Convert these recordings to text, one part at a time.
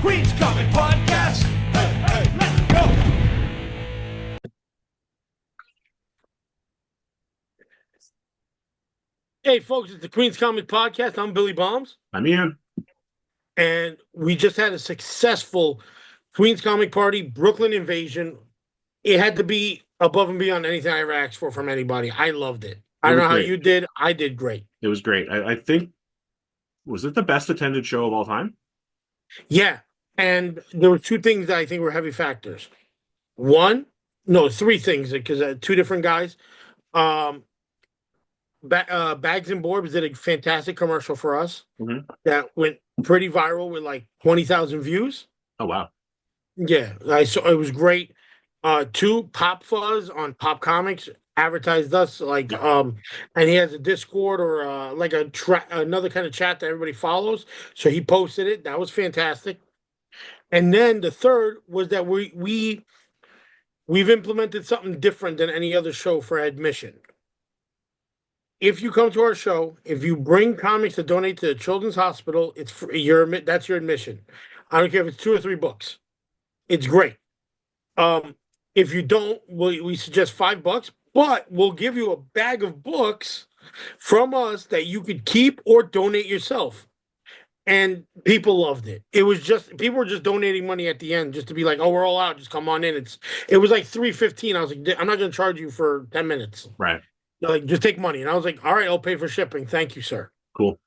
Queen's Comic Podcast. Hey, let's go. Hey, folks, it's the Queen's Comic Podcast. I'm Billy Bombs, I'm Ian. and we just had a successful Queen's Comic Party Brooklyn invasion. It had to be above and beyond anything I ever asked for from anybody. I loved it. I don't know how Great. you did. I did great. It was great. I think, was it the best attended show of all time? Yeah, and there were two things that I think were heavy factors. One, no, three things because two different guys. Um, Bags and Borbs did a fantastic commercial for us that went pretty viral with like 20,000 views. Oh, wow. Yeah, I saw it was great. Two, Pop Fuzz on Pop Comics advertised us and he has a Discord or like another kind of chat that everybody follows. So he posted it. That was fantastic. And then the third was that we've implemented something different than any other show for admission. If you come to our show, if you bring comics to donate to the Children's Hospital, it's free. That's your admission. I don't care if it's 2 or 3 books. It's great. If you don't, we suggest $5, but we'll give you a bag of books from us that you could keep or donate yourself. And people loved it. It was just people were just donating money at the end just to be like, "Oh, we're all out. Just come on in." It was like $3.15. I was like, "I'm not going to charge you for 10 minutes." Right. They're like, "Just take money." And I was like, "All right, I'll pay for shipping. Thank you, sir." Cool.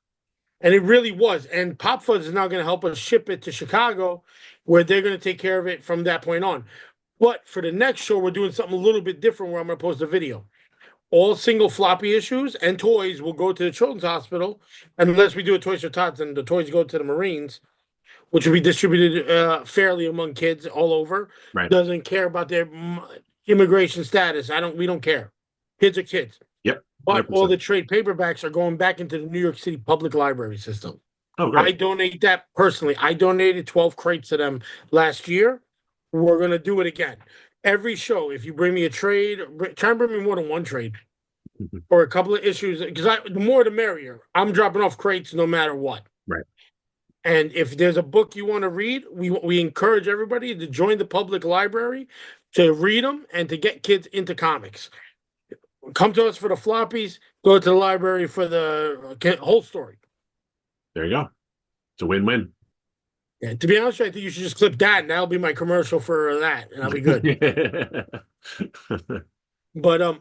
And it really was. And Pop Fuzz is now going to help us ship it to Chicago, where they're going to take care of it from that point on. But for the next show, we're doing something a little bit different where I'm going to post a video. All single floppy issues and toys will go to the Children's Hospital, unless we do a Toys for Tots and the toys go to the Marines, which will be distributed fairly among kids all over. Right. Doesn't care about their immigration status. We don't care. Kids are kids. Yep. 100%. But all the trade paperbacks are going back into the New York City public library system. Oh, great. I donate that personally. I donated 12 crates to them last year. We're going to do it again. Every show, if you bring me a trade, try and bring me more than one trade or a couple of issues, because the more the merrier. I'm dropping off crates no matter what. Right. And if there's a book you want to read, we encourage everybody to join the public library to read them and to get kids into comics. Come to us for the floppies, go to the library for the whole story. There you go. It's a win-win. Yeah, to be honest, I think you should just clip that, and that'll be my commercial for that, and I'll be good. But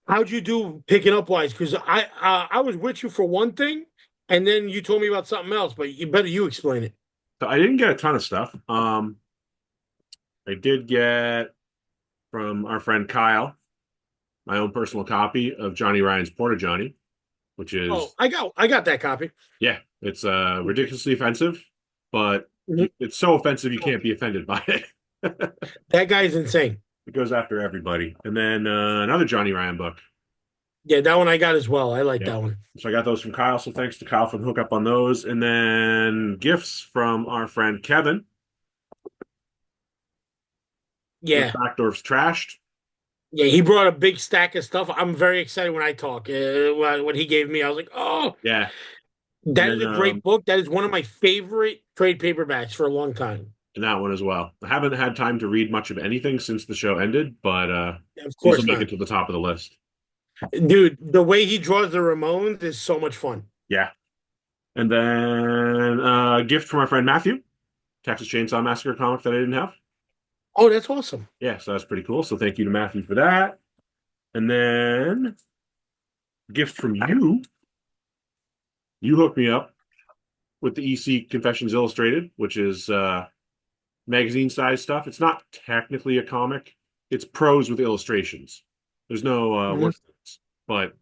how'd you do picking up wise? Because I was with you for one thing, and then you told me about something else. But you explain it. So I didn't get a ton of stuff. I did get from our friend Kyle my own personal copy of Johnny Ryan's Porta-Johny, which is I got that copy. Yeah, it's ridiculously offensive, but it's so offensive you can't be offended by it. That guy's insane. It goes after everybody. And then another Johnny Ryan book. Yeah, that one I got as well. I like that one. So I got those from Kyle. So thanks to Kyle for the hookup on those. And then gifts from our friend Kevin. Yeah. Backderf's Trashed. Yeah, he brought a big stack of stuff. I'm very excited when I talk. What he gave me, I was like, oh. Yeah. That is a great book. That is one of my favorite trade paperbacks for a long time. And that one as well. I haven't had time to read much of anything since the show ended, but of course will make it to the top of the list. Dude, the way he draws the Ramones is so much fun. Yeah. And then a gift from our friend Matthew, Texas Chainsaw Massacre comic that I didn't have. Oh, that's awesome. Yeah, so that's pretty cool. So thank you to Matthew for that. And then gift from you. You hooked me up with the EC Confessions Illustrated, which is magazine size stuff. It's not technically a comic. It's prose with illustrations. There's no words, but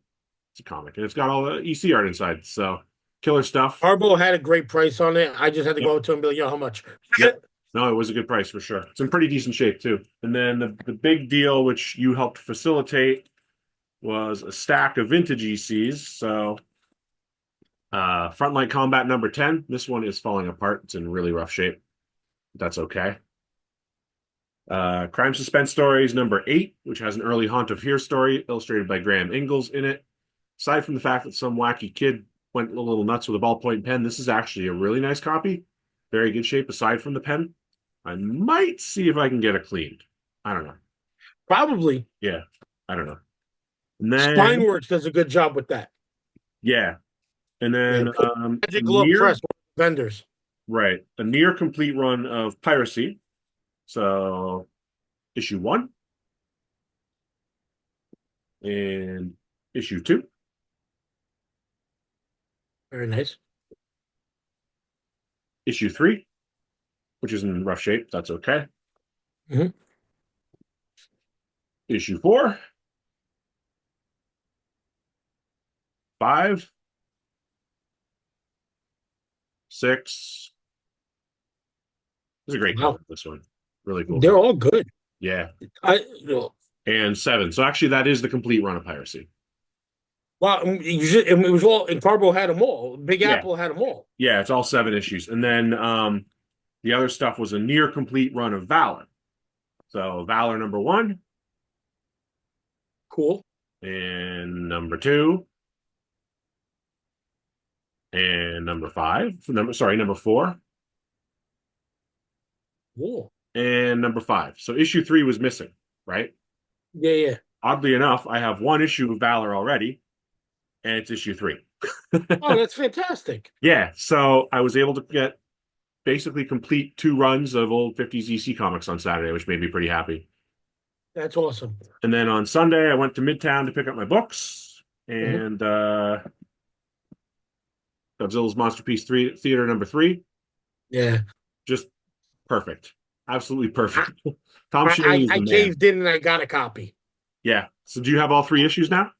it's a comic. And it's got all the EC art inside. So killer stuff. Arbo had a great price on it. I just had to go to him and be like, yo, how much? Yep. No, it was a good price for sure. It's in pretty decent shape too. And then the big deal, which you helped facilitate, was a stack of vintage ECs. So Frontline Combat number 10. This one is falling apart. It's in really rough shape. That's okay. Crime Suspense Stories number 8, which has an early Haunt of Fear story illustrated by Graham Ingalls in it. Aside from the fact that some wacky kid went a little nuts with a ballpoint pen, this is actually a really nice copy. very good shape aside from the pen. I might see if I can get it cleaned. I don't know. Probably. Yeah, I don't know. And then, Spineworks does a good job with that. yeah. And Yeah, then a Magic Glove near, Press vendors. right, a near complete run of Piracy. So issue 1 and issue 2. Very nice. Issue 3, which is in rough shape. That's okay. Mhm. Issue 4, 5, 6. This is a great cover, Wow. this one. Really cool They're cover. all good. Yeah. I well, And 7. So actually, that is the complete run of Piracy. it was all, and Carbo had them all. Big Yeah. Apple had them all. Yeah, it's all 7 issues. And then the other stuff was a near complete run of Valor. So Valor number 1 Cool. and number 2 and number 5. Number 4 Cool. and number 5. So issue 3 was missing, right? Yeah, yeah. Oddly enough, I have 1 issue of Valor already, and it's issue 3. Oh, that's fantastic. Yeah, so I was able to get basically complete 2 runs of old 50s EC comics on Saturday, which made me pretty happy. That's awesome. And then on Sunday, I went to Midtown to pick up my books, and Godzilla's Monsterpiece 3 Theater number 3, Yeah. just perfect, absolutely perfect. Tom Scioli is I the man. caved in and I got a copy. Yeah. So do you have all 3 issues now?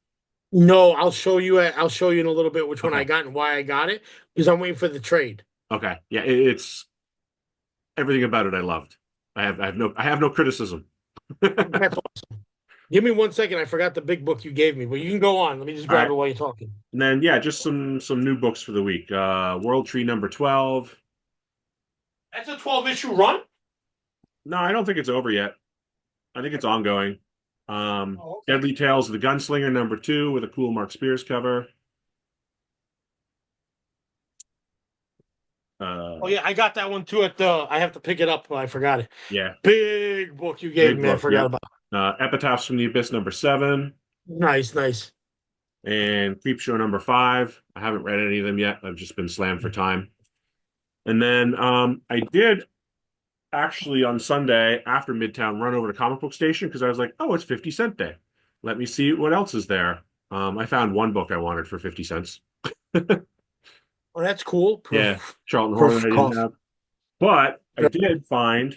No, I'll show you. I'll show you in a little bit which one Okay. I got and why I got it, because I'm waiting for the trade. Okay. Yeah, it's everything about it I loved. I have no criticism. That's awesome. Give me 1 second. I forgot the big book you gave me, but you can go on. Let me just grab All right. it while you're talking. And then yeah, just some new books for the week. World Tree number 12. That's a 12-issue run? No, I don't think it's over yet. I think it's ongoing. Okay. Deadly Tales of the Gunslinger number 2 with a cool Mark Spears cover. Oh yeah, I got that one too at the. I have to pick it up. I forgot it. Yeah. Big book you gave Big me. I book, forgot yeah. about. Epitaphs from the Abyss number 7 Nice, nice. and Creepshow number 5. I haven't read any of them yet. I've just been slammed for time. And then I did actually on Sunday after Midtown run over to Comic Book Station because I was like, oh, it's 50-cent day. Let me see what else is there. I found 1 book I wanted for 50 cents. Oh, that's cool. Yeah, Charlton Hornet I didn't have. But I did find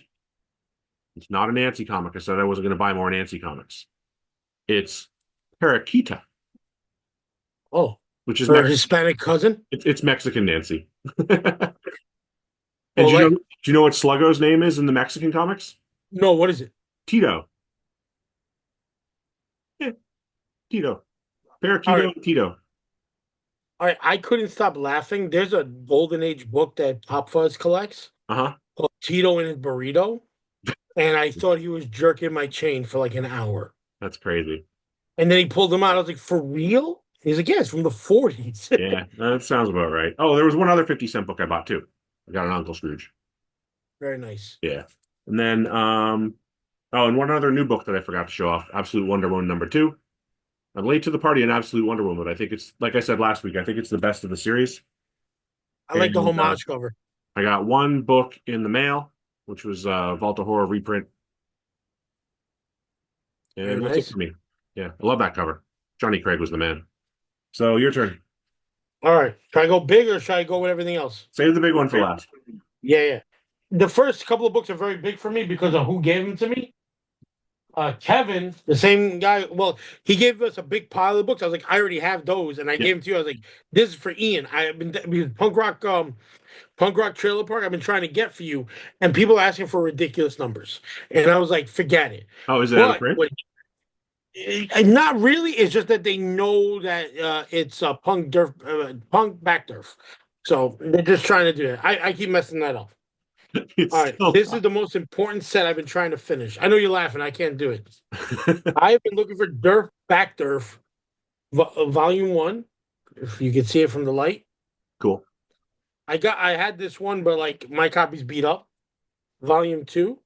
it's not a Nancy comic. I said I wasn't going to buy more Nancy comics. It's Paraquita, Oh, which is her Hispanic cousin. it's Mexican Nancy. And Well, do you know what Sluggo's name is in the Mexican comics? No, what is it? Tito. Yeah, Tito. Paraquito right. and Tito. All right, I couldn't stop laughing. There's a Golden Age book that Pop Fuzz collects Uh-huh. called Tito and his Burrito, and I thought he was jerking my chain for like an hour. That's crazy. And then he pulled them out. I was like, for real? He's like, yeah, it's from the 40s. Yeah, that sounds about right. Oh, there was one other 50-cent book I bought too. I got an Uncle Scrooge. Very nice. Yeah. And then and one other new book that I forgot to show off, Absolute Wonder Woman number 2. I'm late to the party in Absolute Wonder Woman, but I think it's, like I said last week, I think it's the best of the series. I like the And, homage cover. I got 1 book in the mail, which was Volta Horror reprint. Very And that's nice. it for me. Yeah, I love that cover. Johnny Craig was the man. So your turn. All right. Should I go big or should I go with everything else? Save the big one for last. Yeah, yeah. The first couple of books are very big for me because of who gave them to me. Kevin, the same guy, well, he gave us a big pile of books. I was like, I already have those, and I gave them to you. I was like, this is for Ian. I've been because Punk Rock Trailer Park. I've been trying to get for you, and people are asking for ridiculous numbers, and I was like, forget it. Oh, is it out of print? Not really. It's just that they know that it's Punk Backderf, so they're just trying to do it. I keep messing that up. It's All right, still this is the most important set I've been trying to finish. I know you're laughing. I can't do it. I have been looking for Derf Backderf, Volume 1. If you can see it from the light. cool. I had this one, but like my copy's beat up, volume 2.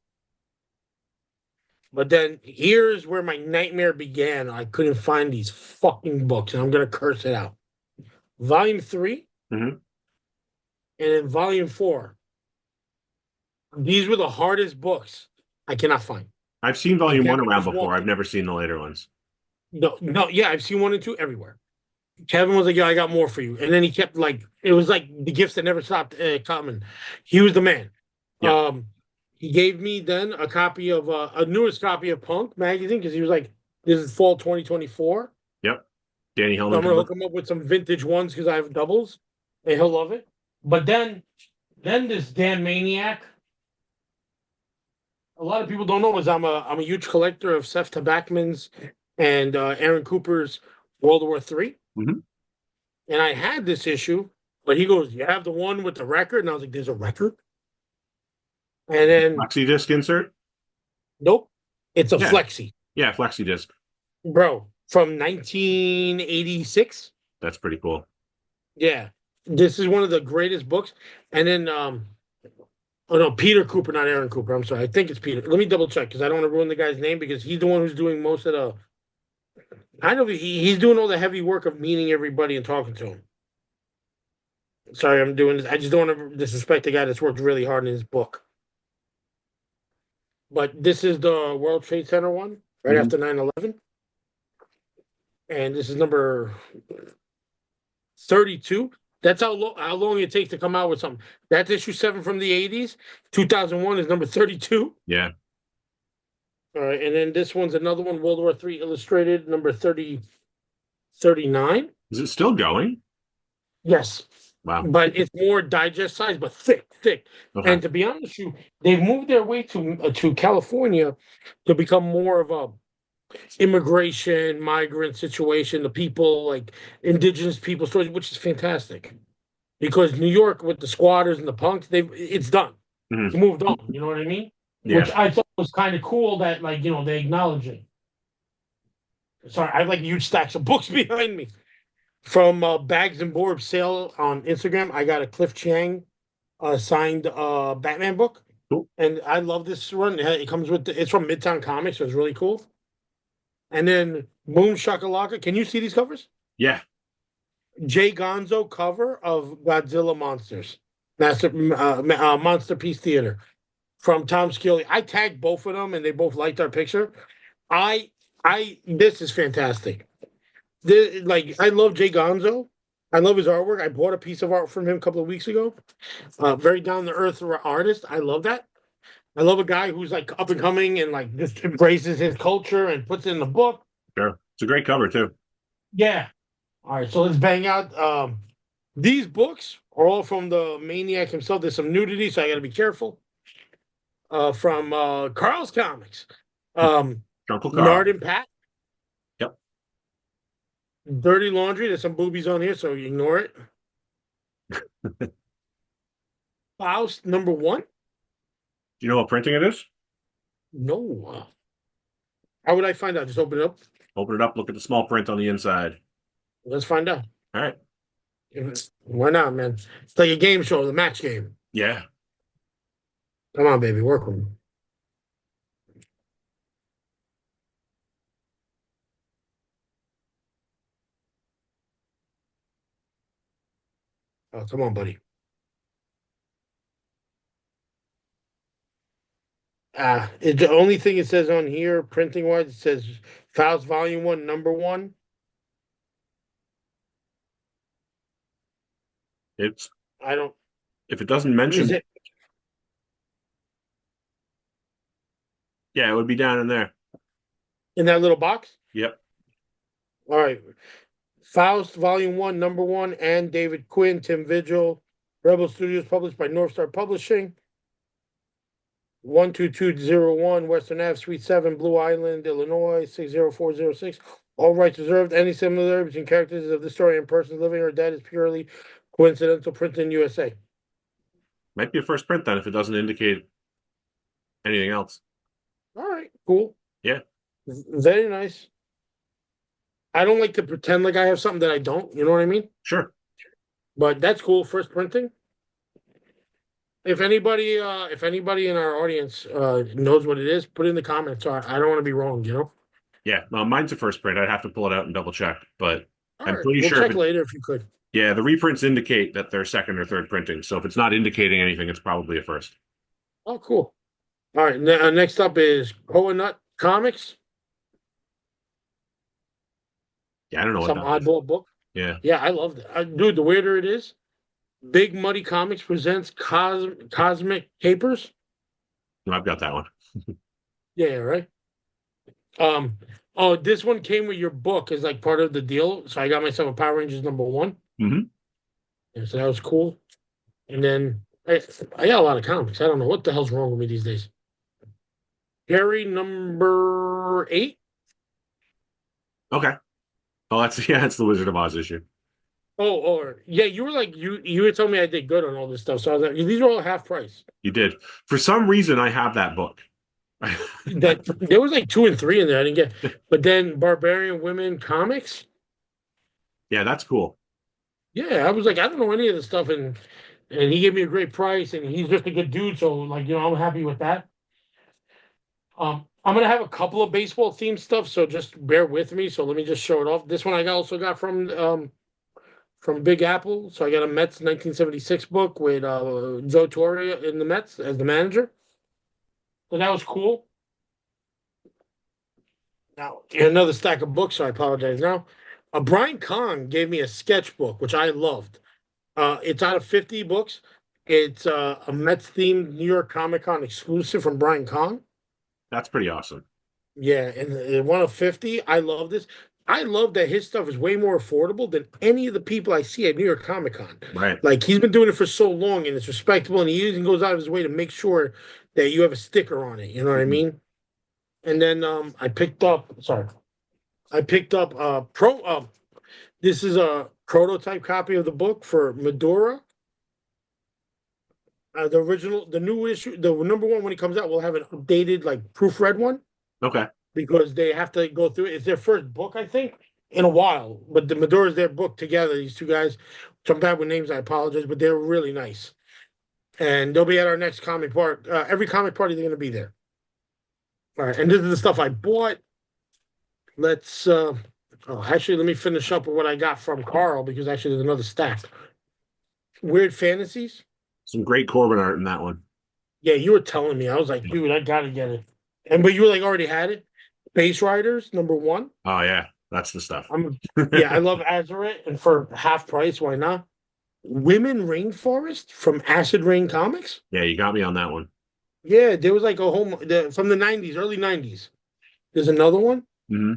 But then here's where my nightmare began. I couldn't find these fucking books, and I'm gonna curse it out. Volume 3 Mhm. and then volume 4. These were the hardest books I cannot find. I've seen And volume one Kevin around just before. walked I've never seen the later ones. no, yeah, I've seen 1 and 2 everywhere. Kevin was like, "Yeah, I got more for you," and then he kept like, it was like the gifts that never stopped coming. He was the man. Yep. He gave me then a copy of a newest copy of Punk magazine because he was like, "This is fall 2024." Yep. Danny So Hellman I'm gonna cover. hook him up with some vintage ones because I have doubles, and he'll love it. But then this damn maniac. A lot of people don't know is I'm a huge collector of Seth Tabachman's and Aaron Cooper's World War III. Mhm. And I had this issue, but he goes, "You have the one with the record?" And I was like, "There's a record?" And then, Flexi disc insert. nope, it's a Yeah. flexi, Yeah, flexi disc. bro, from 1986. That's pretty cool. Yeah, this is one of the greatest books. And then, oh no, Peter Cooper, not Aaron Cooper. I'm sorry, I think it's Peter. Let me double check because I don't want to ruin the guy's name because he's the one who's doing most of the. I know he's doing all the heavy work of meeting everybody and talking to him. Sorry, I'm doing this. I just don't want to disrespect the guy that's worked really hard in his book. But this is the World Trade Center one, right Mhm. after 9/11. And this is number 32. That's how long it takes to come out with something. That's issue 7 from the 80s. 2001 is number 32. Yeah. All right, and then this one's another one, World War III Illustrated, number 39. Is it still going? Yes, Wow. but it's more digest size, but thick, thick. Okay. And to be honest with you, they've moved their way to California to become more of a immigration migrant situation. The people like indigenous people stories, which is fantastic, because New York with the squatters and the punks, it's done. Mhm. It's moved on. You know what I mean? Yeah. Which I thought was kind of cool that they acknowledge it. Sorry, I have like huge stacks of books behind me. From Bags and Borbs sale on Instagram, I got a Cliff Chiang signed Batman book. Cool. And I love this run. It comes with it's from Midtown Comics, so it's really cool. And then Boom Shakalaka. Can you see these covers? Yeah. Jay Gonzo cover of Godzilla Monsters, Monsterpiece Theater from Tom Scioli. I tagged both of them, and they both liked our picture. This is fantastic. I love Jay Gonzo. I love his artwork. I bought a piece of art from him a couple of weeks ago. Very down to earth artist. I love that. I love a guy who's like up and coming and like just embraces his culture and puts it in the book. Sure. It's a great cover too. Yeah. All right, so let's bang out. These books are all from the maniac himself. There's some nudity, so I got to be careful. From Carl's Comics, Uncle Carl. Nard and Pat. Yep. Dirty Laundry. There's some boobies on here, so you ignore it. Faust #1. Do you know what printing it is? No. How would I find out? Just open it up. Open it up. Look at the small print on the inside. Let's find out. All right. Why not, man? It's like a game show, the match game. Yeah. Come on, baby, work with me. Oh, come on, buddy. The only thing it says on here, printing wise, it says Faust Volume 1, #1. It's I don't. if it doesn't Is mention, it yeah, it would be down in there. in that little box? Yep. All right. Faust Volume 1, #1, and David Quinn, Tim Vigil, Rebel Studios, published by North Star Publishing. 12201 Western Ave, Suite 7, Blue Island, Illinois, 60406. All rights reserved. Any similarity between characters of the story and persons living or dead is purely coincidental. Printed in USA. Might be a first print then if it doesn't indicate anything else. All right, cool. Yeah. Very nice. I don't like to pretend like I have something that I don't. You know what I mean? Sure. But that's cool. First printing. if anybody in our audience knows what it is, put it in the comments. I don't want to be wrong, you know. Yeah, mine's a first print. I'd have to pull it out and double check, but All I'm right, pretty we'll sure if check later if you could. yeah, the reprints indicate that they're second or third printing. So if it's not indicating anything, it's probably a first. Oh, cool. All right, next up is Koa Nut Comics. Yeah, I don't know what Some that is. oddball book. Yeah, Yeah, I love it. Dude, the weirder it is, Big Muddy Comics presents Cosmic Capers. no, I've got that one. Yeah, right. Um, oh, this one came with your book as like part of the deal. So I got myself a Power Rangers #1. Hmm. Yeah, so that was cool. And then I got a lot of comics. I don't know what the hell's wrong with me these days. Gary #8. Okay. Oh, that's yeah, that's the Wizard of Oz issue. Oh, or yeah, you were like you were telling me I did good on all this stuff. So I was like, these are all half price. You did. For some reason, I have that book. That there was like 2 and 3 in there. I didn't get, but then Barbarian Women Comics. Yeah, that's cool. Yeah, I was like, I don't know any of this stuff, and he gave me a great price, and he's just a good dude. So like, I'm happy with that. I'm gonna have a couple of baseball themed stuff, so just bear with me. So let me just show it off. This one I also got from Big Apple. So I got a Mets 1976 book with Joe Torre in the Mets as the manager. So that was cool. Now another stack of books. So I apologize now. Brian Kong gave me a sketchbook, which I loved. It's out of 50 books. It's a Mets themed New York Comic Con exclusive from Brian Kong. That's pretty awesome. Yeah, and one of 50. I love this. I love that his stuff is way more affordable than any of the people I see at New York Comic Con. Right. Like he's been doing it for so long and it's respectable, and he even goes out of his way to make sure that you have a sticker on it. You know what I mean? And then I picked up this is a prototype copy of the book for Medora. The original, the new issue, the #1 when it comes out, will have an updated, like proofread one Okay. because they have to go through it. It's their first book, I think, in a while. But the Medora is their book together. These two guys, so I'm bad with names. I apologize, but they're really nice, and they'll be at our next comic part. Every comic party, they're going to be there. All right, and this is the stuff I bought. Let's. Actually, let me finish up with what I got from Carl because actually there's another stack. Weird Fantasies. Some great Corbin art in that one. Yeah, you were telling me. I was like, dude, I gotta get it. But you were like already had it. Space Riders #1. Oh yeah, that's the stuff. I love Azaret, and for half price, why not? Women Rainforest from Acid Rain Comics. Yeah, you got me on that one. Yeah, there was like a whole from the '90s, early '90s. There's another one. Hmm.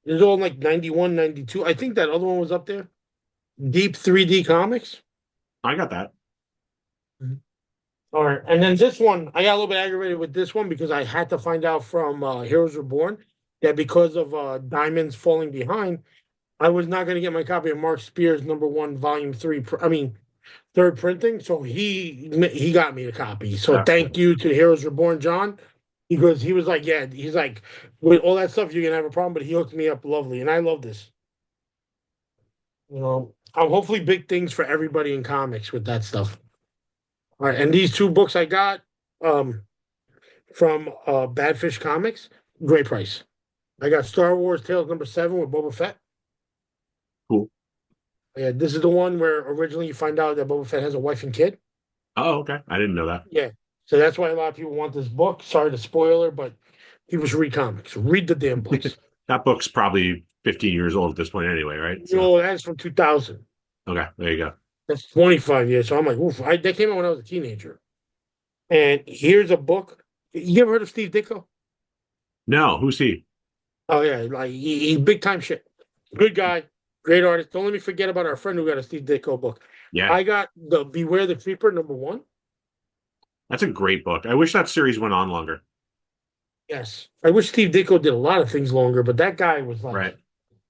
There's all like 91, 92. I think that other one was up there. Deep 3D Comics. I got that. All right, and then this one, I got a little bit aggravated with this one because I had to find out from Heroes Reborn that because of Diamonds falling behind, I was not going to get my copy of Mark Spears #1 Volume 3. Third printing. So he got me a copy. So That's thank cool. you to Heroes Reborn, John, because he was like, yeah, he's like, with all that stuff, you're gonna have a problem, but he hooked me up lovely, and I love this. I'm hopefully big things for everybody in comics with that stuff. All right, and these 2 books I got from Badfish Comics, great price. I got Star Wars Tales #7 with Boba Fett. Cool. Yeah, this is the one where originally you find out that Boba Fett has a wife and kid. Oh, okay. I didn't know that. Yeah, so that's why a lot of people want this book. Sorry to spoiler, but people should read comics. Read the damn books. That book's probably 15 years old at this point anyway, right? That's from 2000. Okay, there you go. That's 25 years. So I'm like, oof. That came out when I was a teenager. And here's a book. You ever heard of Steve Ditko? No, who's he? Oh yeah, like he big time shit. Good guy, great artist. Don't let me forget about our friend who got a Steve Ditko book. Yeah, I got the Beware the Creeper #1. that's a great book. I wish that series went on longer. Yes, I wish Steve Ditko did a lot of things longer, but that guy was like Right.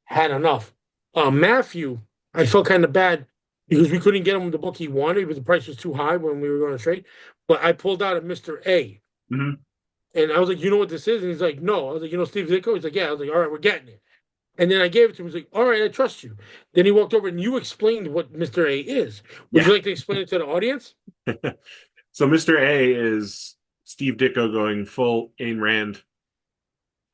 had enough. Matthew, I felt kind of bad because we couldn't get him the book he wanted because the price was too high when we were going to trade. But I pulled out a Mr. A. Hmm. And I was like, you know what this is? And he's like, no. I was like, Steve Ditko? He's like, yeah. I was like, all right, we're getting it. And then I gave it to him. He was like, all right, I trust you. Then he walked over and you explained what Mr. A is. Would you Yeah. like to explain it to the audience? So Mr. A is Steve Ditko going full Ayn Rand,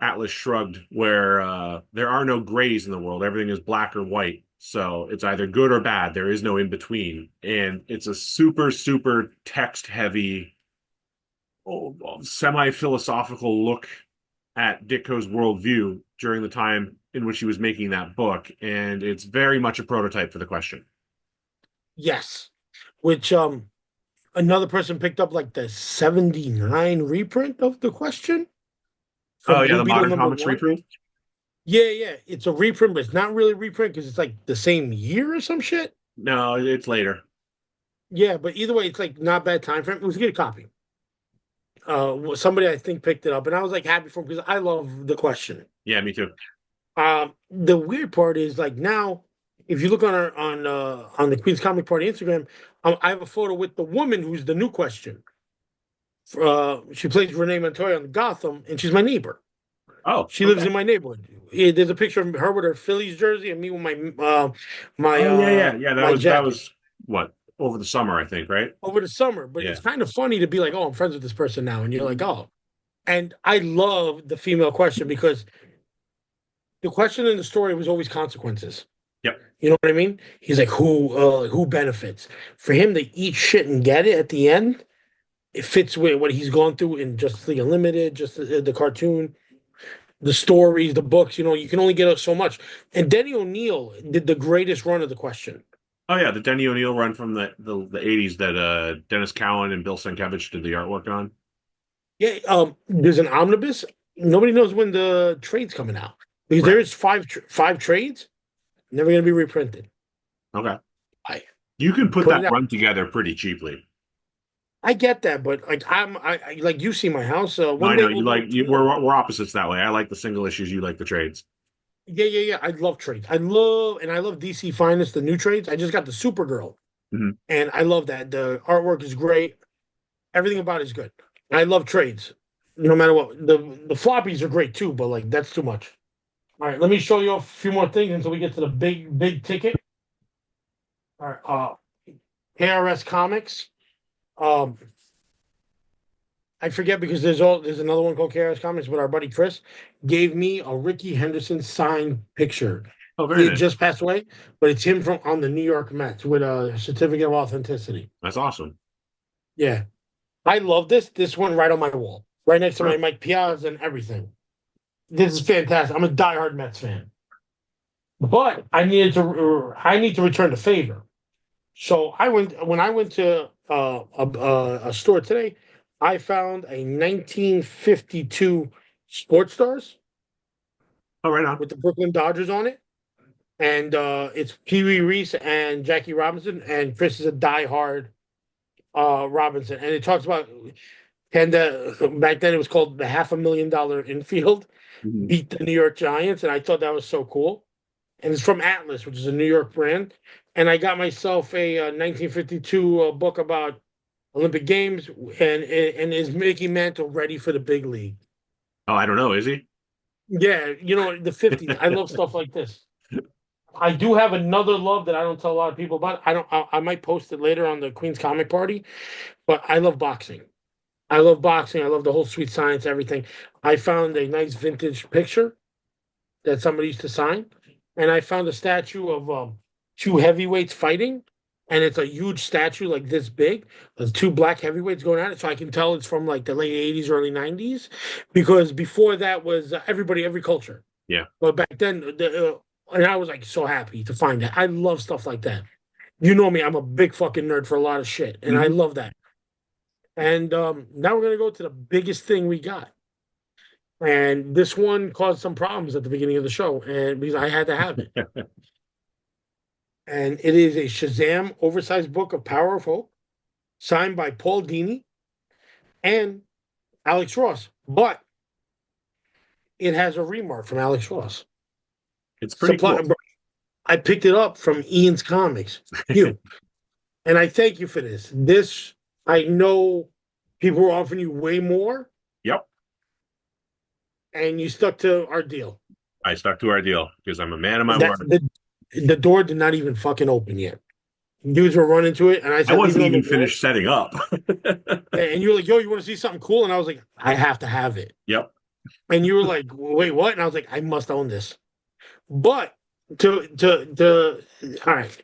Atlas Shrugged, where there are no grays in the world. Everything is black or white. So it's either good or bad. There is no in between. And it's a super, super text heavy, semi philosophical look at Ditko's worldview during the time in which he was making that book. And it's very much a prototype for the question. Yes. Which another person picked up like the 79 reprint of the question Oh, from yeah, Blue the Beetle Modern number Comics one. reprint. Yeah, yeah. It's a reprint, but it's not really a reprint because it's like the same year or some shit. No, it's later. Yeah, but either way, it's like not bad time frame. It was a good copy. Somebody I think picked it up, and I was like happy for him because I love the question. Yeah, me too. The weird part is like now, if you look on our on the Queen's Comic Party Instagram, I have a photo with the woman who's the new question. She plays Renee Montoya on Gotham, and she's my neighbor. Oh, She lives in my neighborhood. Yeah, there's a picture of her with her Phillies jersey and me with yeah. That my was that jacket was what, over the summer, I think, right? over the summer. But Yeah. it's kind of funny to be like, oh, I'm friends with this person now, and you're like, oh. And I love the female question because the question in the story was always consequences. Yep. You know what I mean? He's like, who benefits? For him to eat shit and get it at the end, it fits with what he's gone through in Justice League Unlimited, just the cartoon, the stories, the books. You know, you can only get so much. And Denny O'Neil did the greatest run of the question. Oh yeah, the Denny O'Neil run from the 80s that Dennis Cowan and Bill Sienkiewicz did the artwork on. Yeah, there's an omnibus. Nobody knows when the trade's coming out because Right. there is five trades, never going to be reprinted. Okay. I You can put put that it out. run together pretty cheaply. I get that, but like I like you see my house. No, One I day know we'll you do like it you, tomorrow. we're opposites that way. I like the single issues, you like the trades. Yeah. I love trades. I love DC Finest, the new trades. I just got the Supergirl, Mhm. and I love that. The artwork is great. Everything about it is good. I love trades, no matter what. The floppies are great too, but like that's too much. All right, let me show you a few more things until we get to the big ticket. All right, KRS Comics. Um, I forget because there's another one called KRS Comics, but our buddy Chris gave me a Ricky Henderson signed picture. Oh, He very had nice. just passed away, but it's him from on the New York Mets with a certificate of authenticity. That's awesome. Yeah, I love this. This one right on my wall, right next to my Right. Mike Piazza and everything. This is fantastic. I'm a diehard Mets fan, but I need to return the favor. So when I went to a store today. I found a 1952 Sports Stars Oh, right on. with the Brooklyn Dodgers on it, and it's Pee Wee Reese and Jackie Robinson, and Chris is a diehard Robinson, and it talks about and back then it was called the $500,000 infield Mhm. beat the New York Giants, and I thought that was so cool. And it's from Atlas, which is a New York brand. And I got myself a 1952 book about Olympic Games, and is Mickey Mantle ready for the big league? Oh, I don't know. Is he? Yeah, the 50s. I love stuff like this. I do have another love that I don't tell a lot of people about. I might post it later on the Queen's Comic Party, but I love boxing. I love boxing. I love the whole sweet science, everything. I found a nice vintage picture that somebody used to sign, and I found a statue of two heavyweights fighting, and it's a huge statue like this big. There's two black heavyweights going at it, so I can tell it's from like the late '80s, early '90s, because before that was every culture. Yeah. But back then, and I was like so happy to find that. I love stuff like that. You know me, I'm a big fucking nerd for a lot of shit, and I Mhm. love that. And now we're gonna go to the biggest thing we got. And this one caused some problems at the beginning of the show, and because I had to have it. And it is a Shazam oversized book of Power of Hope, signed by Paul Dini and Alex Ross. But it has a remark from Alex Ross. It's pretty cool. I picked it up from Ian's Comics. You. And I thank you for this. This, I know people were offering you way more, Yep. and you stuck to our deal. I stuck to our deal because I'm a man of my That word. the door did not even fucking open yet. Dudes were running to it, and I I said, "Leave it wasn't on the even wall." finished setting up. And you were like, "Yo, you want to see something cool?" And I was like, "I have to have it." Yep. And you were like, "Wait, what?" And I was like, "I must own this." But to all right,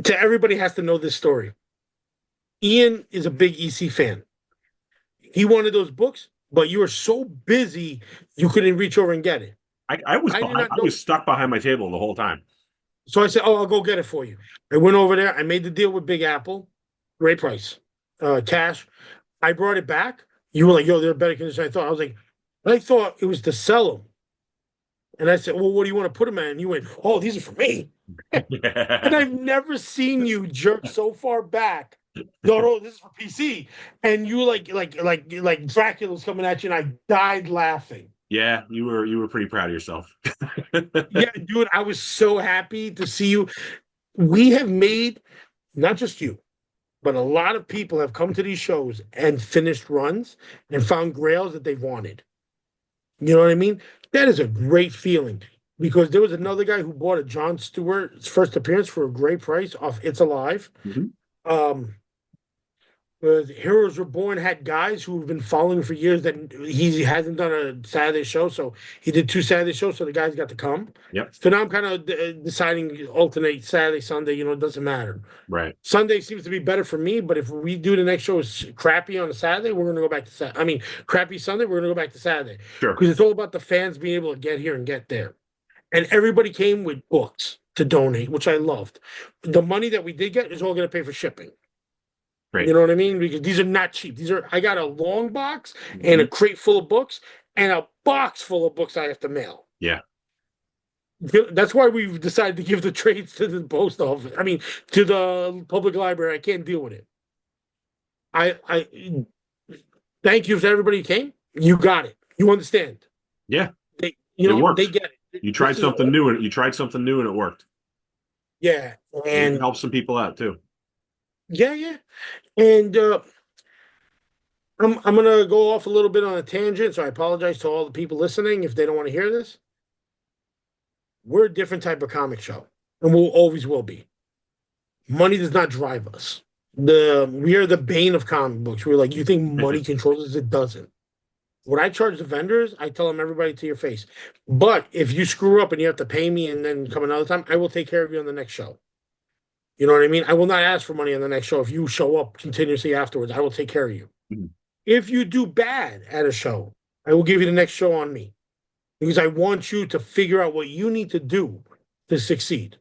to everybody has to know this story. Ian is a big EC fan. He wanted those books, but you were so busy you couldn't reach over and get it. I did not I know. was stuck behind my table the whole time. So I said, "Oh, I'll go get it for you." I went over there. I made the deal with Big Apple, great price, cash. I brought it back. You were like, "Yo, they're better condition." I thought. I was like, I thought it was to sell them. And I said, "Well, what do you want to put them at?" And you went, "Oh, these are for me." And I've never seen you jerk so far back. No, no, this is for PC. And you like Dracula's coming at you, and I died laughing. Yeah, you were pretty proud of yourself. Yeah, dude, I was so happy to see you. We have made not just you, but a lot of people have come to these shows and finished runs and found grails that they've wanted. You know what I mean? That is a great feeling because there was another guy who bought a Jon Stewart's first appearance for a great price off It's Alive. Mhm. Um, Heroes Reborn had guys who have been following for years that he hasn't done a Saturday show, so he did 2 Saturday shows, so the guys got to come. Yep. So now I'm kind of deciding alternate Saturday, Sunday. You know, it doesn't matter. Right. Sunday seems to be better for me, but if we do the next show is crappy on a Saturday, we're going to go back to Saturday. I mean, crappy Sunday, we're going to go back to Saturday Sure. because it's all about the fans being able to get here and get there. And everybody came with books to donate, which I loved. The money that we did get is all going to pay for shipping. Great. You know what I mean? Because these are not cheap. I got a long box and a crate full of books and a box full of books I have to mail. Yeah. That's why we've decided to give the trades to the post office. I mean, to the public library. I can't deal with it. I thank you to everybody who came. You got it. You understand. Yeah. They worked. they get it. You tried something new and it worked. Yeah. And it helped some people out too. Yeah. And I'm gonna go off a little bit on a tangent, so I apologize to all the people listening if they don't want to hear this. We're a different type of comic show, and we'll always will be. Money does not drive us. We are the bane of comic books. We're like, you think money controls us? It doesn't. What I charge the vendors, I tell them everybody to your face. But if you screw up and you have to pay me and then come another time, I will take care of you on the next show. You know what I mean? I will not ask for money on the next show. If you show up continuously afterwards, I will take care of you. Mm-hmm. If you do bad at a show, I will give you the next show on me because I want you to figure out what you need to do to succeed.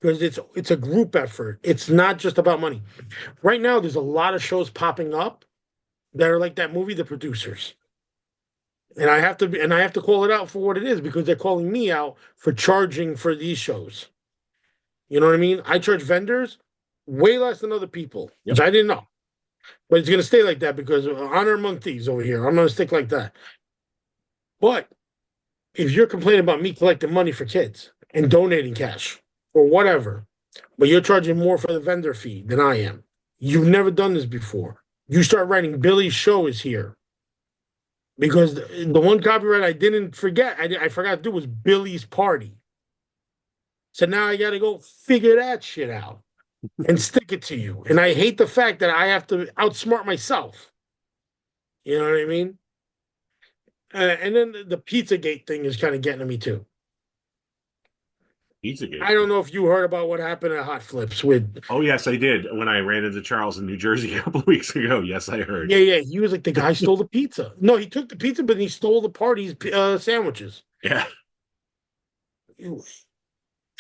Because it's a group effort. It's not just about money. Right now, there's a lot of shows popping up that are like that movie, The Producers. And I have to call it out for what it is because they're calling me out for charging for these shows. You know what I mean? I charge vendors way less than other people, which I didn't know. But it's going to stay like that because honor among thieves over here. I'm going to stick like that. But if you're complaining about me collecting money for kids and donating cash or whatever, but you're charging more for the vendor fee than I am, you've never done this before. You start writing Billy's show is here. Because the one copyright I didn't forget, I forgot to do was Billy's party. So now I got to go figure that shit out and stick it to you. And I hate the fact that I have to outsmart myself. You know what I mean? And then the Pizzagate thing is kind of getting to me too. Pizzagate. I don't know if you heard about what happened at Hot Flips with. Oh yes, I did when I ran into Charles in New Jersey a couple of weeks ago. Yes, I heard. Yeah. He was like the guy stole the pizza. No, he took the pizza, but he stole the party's sandwiches. Yeah.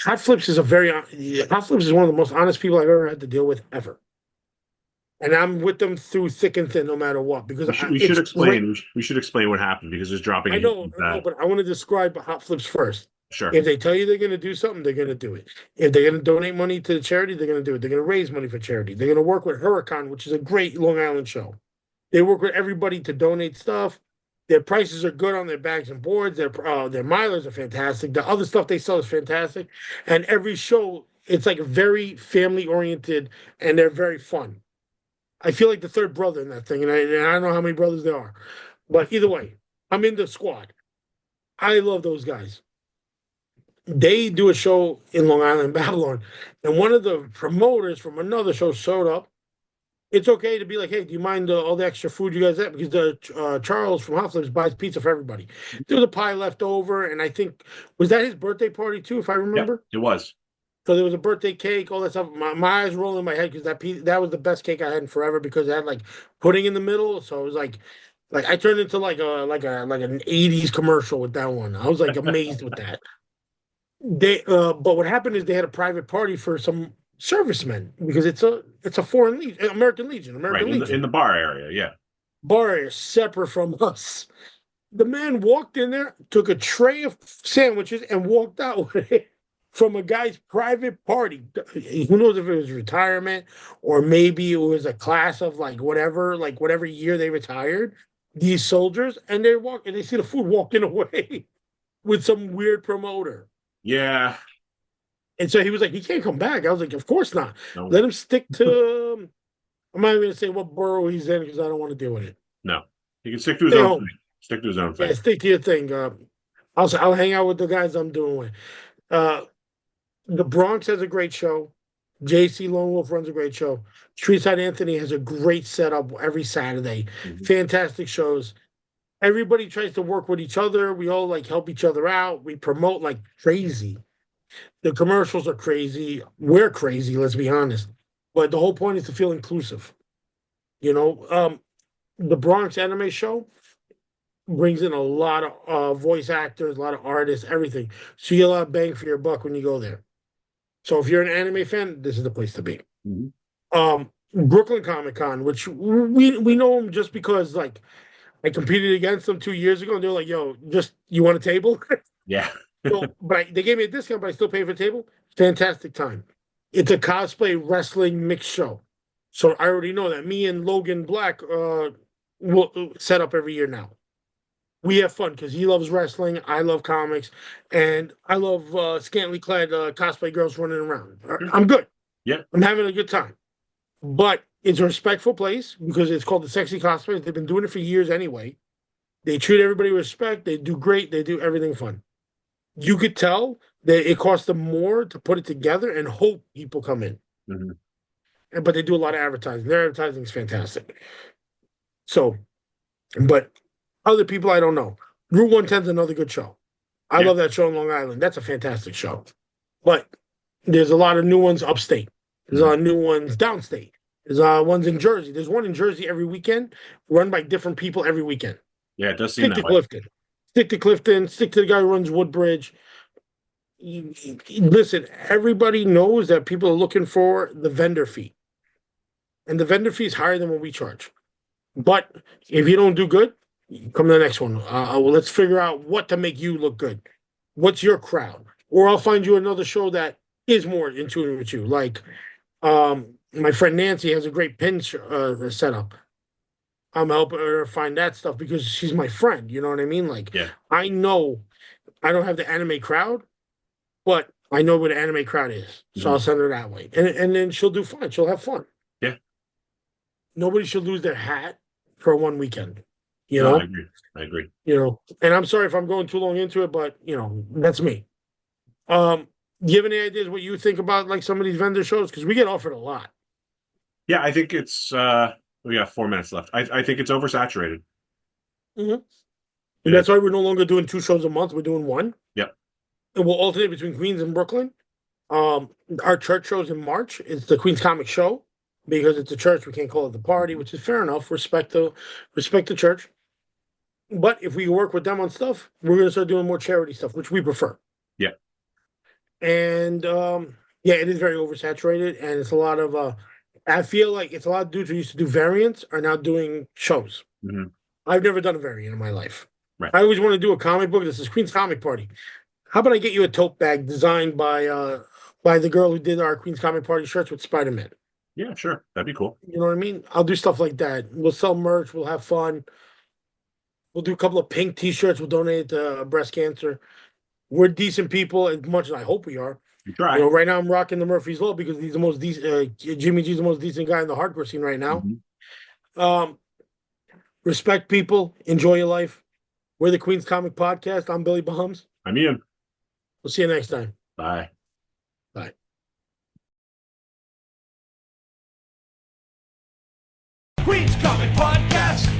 Hot Flips is Hot Flips is one of the most honest people I've ever had to deal with ever. And I'm with them through thick and thin, no matter what. Because we should explain. We should explain what happened because there's dropping. I know, but I want to describe Hot Flips first. Sure. If they tell you they're going to do something, they're going to do it. If they're going to donate money to the charity, they're going to do it. They're going to raise money for charity. They're going to work with Huracan, which is a great Long Island show. They work with everybody to donate stuff. Their prices are good on their bags and boards. Their milers are fantastic. The other stuff they sell is fantastic. And every show, it's like very family oriented, and they're very fun. I feel like the third brother in that thing, and I don't know how many brothers there are. But either way, I'm in the squad. I love those guys. They do a show in Long Island, Babylon, and one of the promoters from another show showed up. It's okay to be like, hey, do you mind all the extra food you guys have? Because the Charles from Hot Flips buys pizza for everybody. There was a pie left over, and I think was that his birthday party too, if I Yep, remember. it was. So there was a birthday cake, all that stuff. My eyes rolling in my head because that was the best cake I had in forever because it had like pudding in the middle. So it was like I turned into like an '80s commercial with that one. I was like amazed with that. But what happened is they had a private party for some servicemen because it's a foreign legion, American Legion, Right, American Legion in the bar area, yeah. bar area separate from us. The man walked in there, took a tray of sandwiches, and walked out with it from a guy's private party. Who knows if it was retirement or maybe it was a class of like whatever year they retired. These soldiers, and they see the food walking away with some weird promoter. Yeah. And so he was like, he can't come back. I was like, of course not. No. Let him stick to. I'm not even going to say what borough he's in because I don't want to deal with it. No. He can stick to his Stay own home. thing. Stick to his own Yeah, thing. stick to your thing. I'll hang out with the guys I'm doing with. The Bronx has a great show. JC Lone Wolf runs a great show. Streetside Anthony has a great setup every Saturday. Mhm. Fantastic shows. Everybody tries to work with each other. We all like help each other out. We promote like crazy. The commercials are crazy. We're crazy, let's be honest. But the whole point is to feel inclusive. You know, the Bronx Anime Show brings in a lot of voice actors, a lot of artists, everything. So you get a lot of bang for your buck when you go there. So if you're an anime fan, this is the place to be. Mhm. Brooklyn Comic Con, which we know them just because like I competed against them 2 years ago, and they're like, "Yo, just you want a table?" Yeah. So, they gave me a discount, but I still pay for a table. Fantastic time. It's a cosplay wrestling mixed show. So I already know that me and Logan Black will set up every year now. We have fun because he loves wrestling. I love comics, and I love scantily clad cosplay girls running around. I'm good. Yeah. I'm having a good time. But it's a respectful place because it's called the Sexy Cosplays. They've been doing it for years anyway. They treat everybody with respect. They do great. They do everything fun. You could tell that it costs them more to put it together and hope people come in. Mhm. But they do a lot of advertising. Their advertising is fantastic. So, but other people I don't know. Route 110 is another good show. I Yeah. love that show in Long Island. That's a fantastic show. But there's a lot of new ones upstate. There's a lot of new ones downstate. There's ones in Jersey. There's one in Jersey every weekend, run by different people every weekend. Yeah, it does seem Stick to that way. Clifton. Stick to Clifton. Stick to the guy who runs Woodbridge. Listen, everybody knows that people are looking for the vendor fee. And the vendor fee is higher than what we charge. But if you don't do good, come to the next one. Well, let's figure out what to make you look good. What's your crowd? Or I'll find you another show that is more in tune with you. Like my friend Nancy has a great pin setup. I'm helping her find that stuff because she's my friend. You know what I mean? Like, Yeah. I know I don't have the anime crowd, but I know what an anime crowd is. So I'll send her that way. And then she'll do fine. She'll have fun. Yeah. Nobody should lose their hat for one weekend. You No, know? I agree. You know, and I'm sorry if I'm going too long into it, but you know, that's me. Do you have any ideas what you think about like some of these vendor shows? Because we get offered a lot. Yeah, I think it's we got 4 minutes left. I think it's oversaturated. And It that's is. why we're no longer doing 2 shows a month. We're doing one. Yep. And we'll alternate between Queens and Brooklyn. Our church shows in March. It's the Queens Comic Show because it's a church. We can't call it the party, which is fair enough. Respect the church. But if we work with them on stuff, we're going to start doing more charity stuff, which we prefer. Yeah. And yeah, it is very oversaturated, and it's a lot of. I feel like it's a lot of dudes who used to do variants are now doing shows. Mhm. I've never done a variant in my life. Right. I always want to do a comic book. This is Queen's Comic Party. How about I get you a tote bag designed by the girl who did our Queen's Comic Party shirts with Spider-Man? Yeah, sure. That'd be cool. You know what I mean? I'll do stuff like that. We'll sell merch. We'll have fun. We'll do a couple of pink T-shirts. We'll donate to breast cancer. We're decent people, as much as I hope we are. You try. You know, right now I'm rocking the Murphy's Law because he's the most decent. Jimmy G's the most decent guy in the hardcore scene right now. Mhm. Respect people. Enjoy your life. We're the Queen's Comic Podcast. I'm Billy Bahums. I'm Ian. We'll see you next time. Bye. Bye. Queen's Comic Podcast.